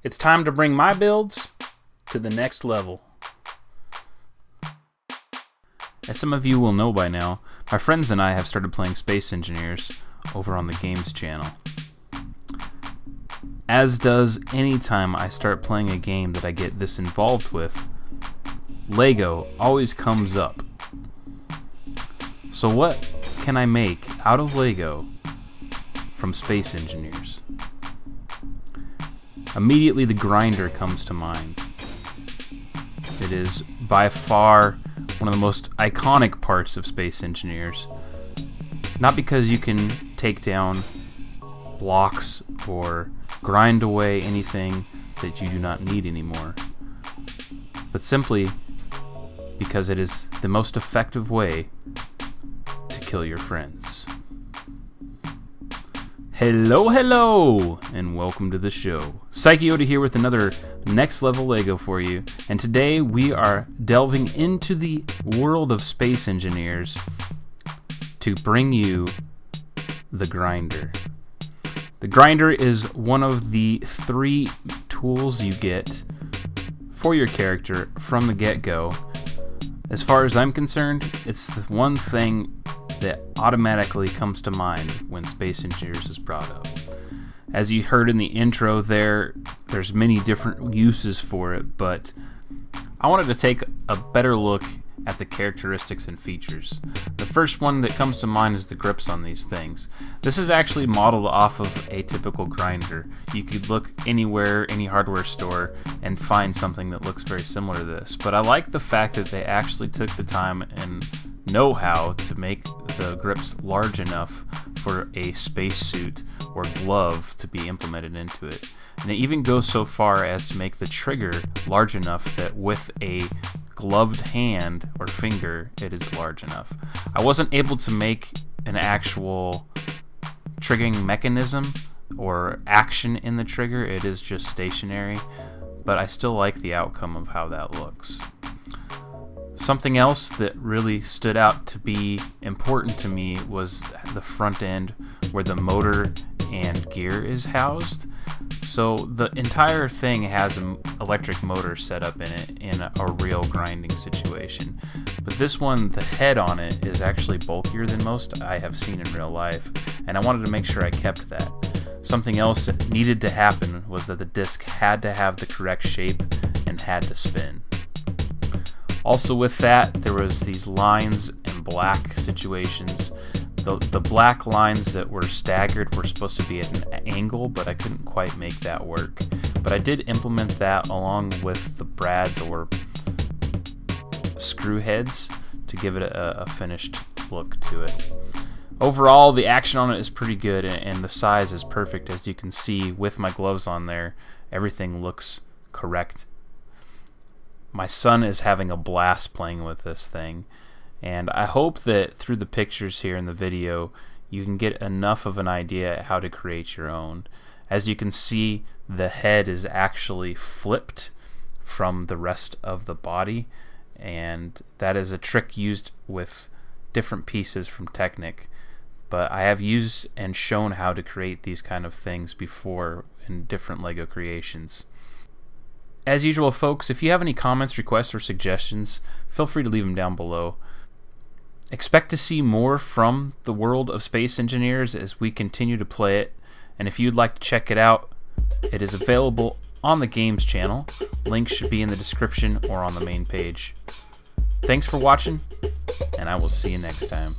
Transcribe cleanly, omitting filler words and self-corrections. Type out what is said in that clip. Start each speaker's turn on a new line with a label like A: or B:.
A: It's time to bring my builds to the next level. As some of you will know by now, my friends and I have started playing Space Engineers over on the Games channel. As does any time I start playing a game that I get this involved with, Lego always comes up. So what can I make out of Lego from Space Engineers? Immediately the grinder comes to mind. It is by far one of the most iconic parts of Space Engineers. Not because you can take down blocks or grind away anything that you do not need anymore, but simply because it is the most effective way to kill your friends. Hello, and welcome to the show. SykoYoda here with another next level Lego for you, and today we are delving into the world of Space Engineers to bring you the grinder. The grinder is one of the 3 tools you get for your character from the get-go. As far as I'm concerned, it's the one thing that automatically comes to mind when Space Engineers is brought up. As you heard in the intro there's many different uses for it, but I wanted to take a better look at the characteristics and features. The first one that comes to mind is the grips on these things. This is actually modeled off of a typical grinder. You could look anywhere, any hardware store, and find something that looks very similar to this. But I like the fact that they actually took the time and know-how to make the grips large enough for a spacesuit or glove to be implemented into it. And it even goes so far as to make the trigger large enough that with a gloved hand or finger, it is large enough. I wasn't able to make an actual triggering mechanism or action in the trigger. It is just stationary, but I still like the outcome of how that looks. Something else that really stood out to be important to me was the front end where the motor and gear is housed. So the entire thing has an electric motor set up in it in a real grinding situation. But this one, the head on it is actually bulkier than most I have seen in real life, and I wanted to make sure I kept that. Something else that needed to happen was that the disc had to have the correct shape and had to spin. Also with that, there was these lines and black situations. The black lines that were staggered were supposed to be at an angle, but I couldn't quite make that work. But I did implement that along with the brads or screw heads to give it a finished look to it. Overall, the action on it is pretty good, and the size is perfect. As you can see with my gloves on there, everything looks correct. My son is having a blast playing with this thing, and I hope that through the pictures here in the video you can get enough of an idea how to create your own. As you can see, the head is actually flipped from the rest of the body, and that is a trick used with different pieces from Technic, but I have used and shown how to create these kind of things before in different Lego creations. As usual, folks, if you have any comments, requests, or suggestions, feel free to leave them down below. Expect to see more from the world of Space Engineers as we continue to play it, and if you'd like to check it out, it is available on the Games channel. Links should be in the description or on the main page. Thanks for watching, and I will see you next time.